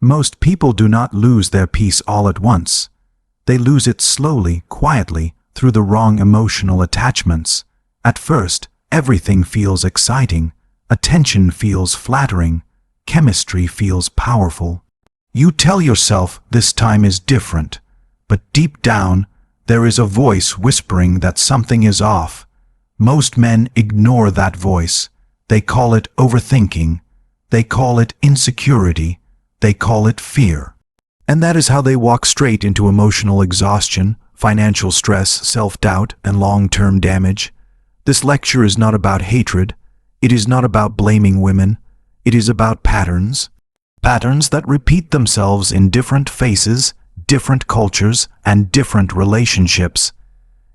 Most people do not lose their peace all at once. They lose it slowly, quietly, through the wrong emotional attachments. At first, everything feels exciting, attention feels flattering, chemistry feels powerful. You tell yourself this time is different, but deep down, there is a voice whispering that something is off. Most men ignore that voice. They call it overthinking. They call it insecurity. They call it fear. And that is how they walk straight into emotional exhaustion, financial stress, self-doubt, and long-term damage. This lecture is not about hatred. It is not about blaming women. It is about patterns. Patterns that repeat themselves in different faces, different cultures, and different relationships.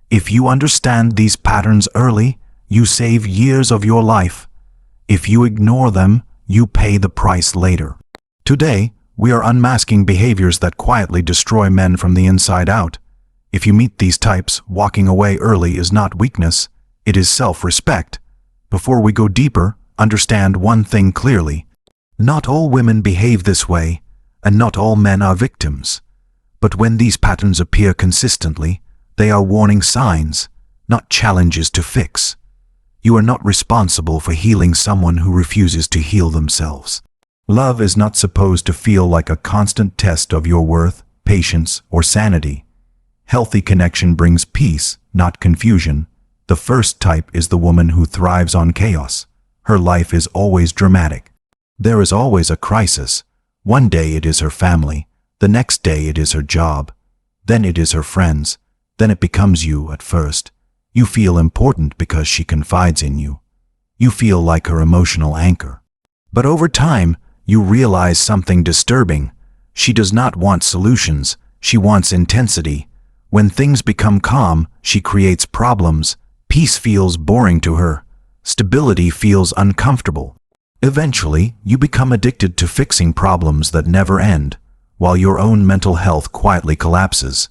If you understand these patterns early, you save years of your life. If you ignore them, you pay the price later. Today, we are unmasking behaviors that quietly destroy men from the inside out. If you meet these types, walking away early is not weakness, it is self-respect. Before we go deeper, understand one thing clearly. Not all women behave this way, and not all men are victims. But when these patterns appear consistently, they are warning signs, not challenges to fix. You are not responsible for healing someone who refuses to heal themselves. Love is not supposed to feel like a constant test of your worth, patience, or sanity. Healthy connection brings peace, not confusion. The first type is the woman who thrives on chaos. Her life is always dramatic. There is always a crisis. One day it is her family, the next day it is her job, then it is her friends, then it becomes you at first. You feel important because she confides in you. You feel like her emotional anchor. But over time, you realize something disturbing. She does not want solutions, she wants intensity. When things become calm, she creates problems. Peace feels boring to her. Stability feels uncomfortable. Eventually, you become addicted to fixing problems that never end, while your own mental health quietly collapses.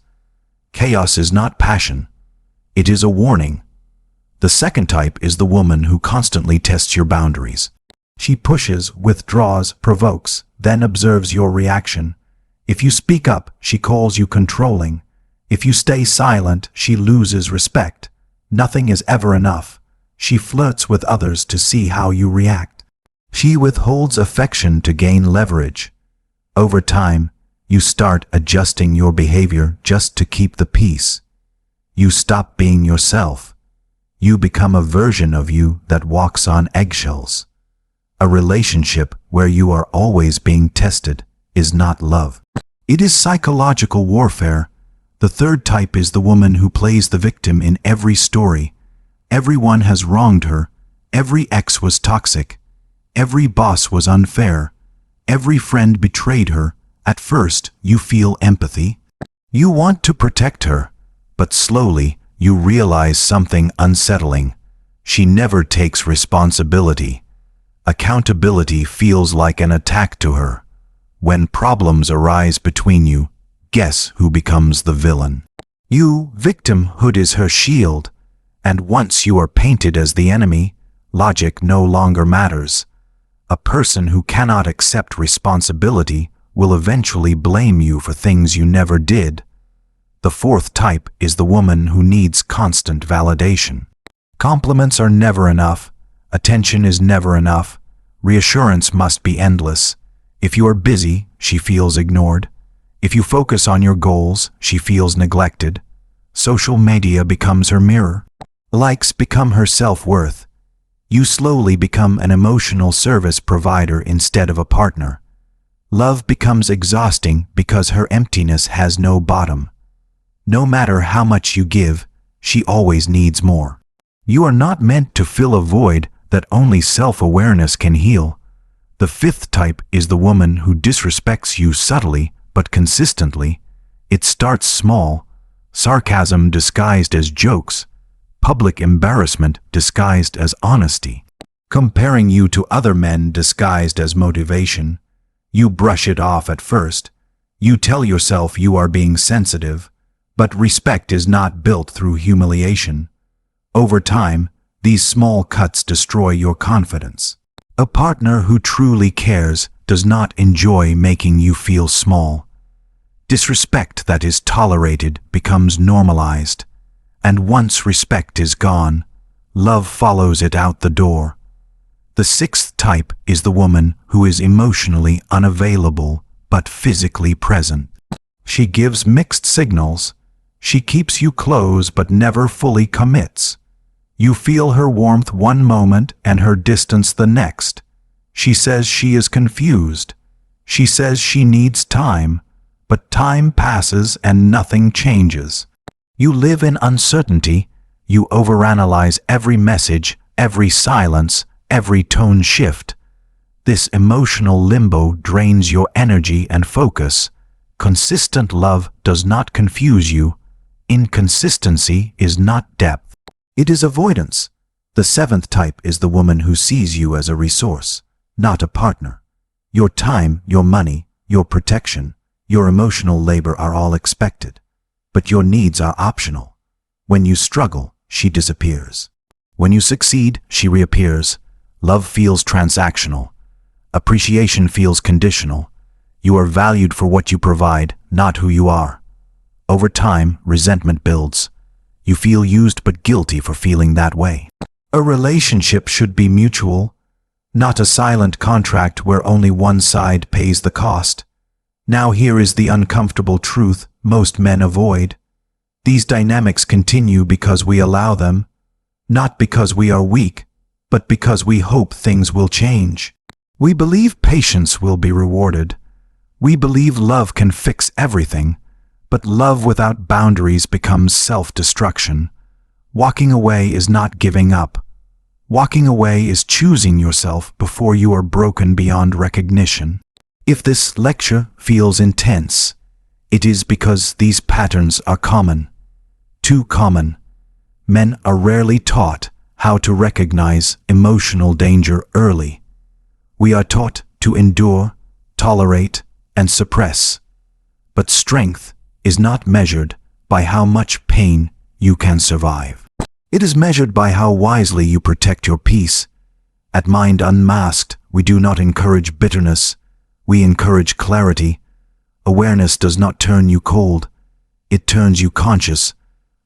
Chaos is not passion. It is a warning. The second type is the woman who constantly tests your boundaries. She pushes, withdraws, provokes, then observes your reaction. If you speak up, she calls you controlling. If you stay silent, she loses respect. Nothing is ever enough. She flirts with others to see how you react. She withholds affection to gain leverage. Over time, you start adjusting your behavior just to keep the peace. You stop being yourself. You become a version of you that walks on eggshells. A relationship where you are always being tested is not love. It is psychological warfare. The third type is the woman who plays the victim in every story. Everyone has wronged her. Every ex was toxic. Every boss was unfair. Every friend betrayed her. At first, you feel empathy. You want to protect her, but slowly you realize something unsettling. She never takes responsibility. Accountability feels like an attack to her. When problems arise between you, guess who becomes the villain? You, victimhood is her shield, and once you are painted as the enemy, logic no longer matters. A person who cannot accept responsibility will eventually blame you for things you never did. The fourth type is the woman who needs constant validation. Compliments are never enough. Attention is never enough. Reassurance must be endless. If you are busy, she feels ignored. If you focus on your goals, she feels neglected. Social media becomes her mirror. Likes become her self-worth. You slowly become an emotional service provider instead of a partner. Love becomes exhausting because her emptiness has no bottom. No matter how much you give, she always needs more. You are not meant to fill a void that only self-awareness can heal. The fifth type is the woman who disrespects you subtly but consistently. It starts small, sarcasm disguised as jokes, public embarrassment disguised as honesty, comparing you to other men disguised as motivation. You brush it off at first. You tell yourself you are being sensitive, but respect is not built through humiliation. Over time, these small cuts destroy your confidence. A partner who truly cares does not enjoy making you feel small. Disrespect that is tolerated becomes normalized, and once respect is gone, love follows it out the door. The sixth type is the woman who is emotionally unavailable but physically present. She gives mixed signals. She keeps you close but never fully commits. You feel her warmth one moment and her distance the next. She says she is confused. She says she needs time, but time passes and nothing changes. You live in uncertainty. You overanalyze every message, every silence, every tone shift. This emotional limbo drains your energy and focus. Consistent love does not confuse you. Inconsistency is not depth. It is avoidance. The seventh type is the woman who sees you as a resource, not a partner. Your time, your money, your protection, your emotional labor are all expected, but your needs are optional. When you struggle, she disappears. When you succeed, she reappears. Love feels transactional. Appreciation feels conditional. You are valued for what you provide, not who you are. Over time, resentment builds. You feel used but guilty for feeling that way. A relationship should be mutual, not a silent contract where only one side pays the cost. Now here is the uncomfortable truth most men avoid. These dynamics continue because we allow them, not because we are weak, but because we hope things will change. We believe patience will be rewarded. We believe love can fix everything, but love without boundaries becomes self-destruction. Walking away is not giving up. Walking away is choosing yourself before you are broken beyond recognition. If this lecture feels intense, it is because these patterns are common. Too common. Men are rarely taught how to recognize emotional danger early. We are taught to endure, tolerate, and suppress. But strength is not measured by how much pain you can survive. It is measured by how wisely you protect your peace. At Mind Unmasked, we do not encourage bitterness. We encourage clarity. Awareness does not turn you cold. It turns you conscious.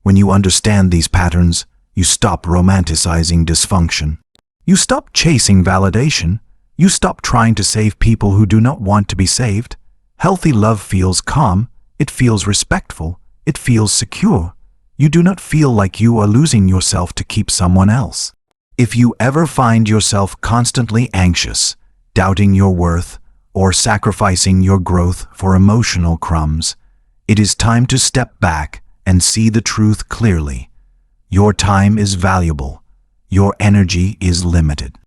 When you understand these patterns, you stop romanticizing dysfunction. You stop chasing validation. You stop trying to save people who do not want to be saved. Healthy love feels calm. It feels respectful. It feels secure. You do not feel like you are losing yourself to keep someone else. If you ever find yourself constantly anxious, doubting your worth, or sacrificing your growth for emotional crumbs, it is time to step back and see the truth clearly. Your time is valuable. Your energy is limited.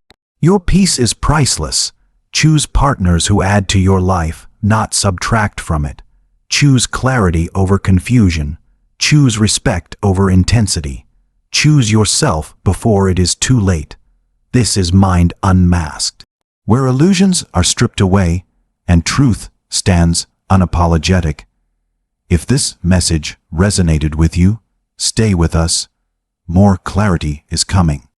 Your peace is priceless. Choose partners who add to your life, not subtract from it. Choose clarity over confusion. Choose respect over intensity. Choose yourself before it is too late. This is Mind Unmasked, where illusions are stripped away and truth stands unapologetic. If this message resonated with you, stay with us. More clarity is coming.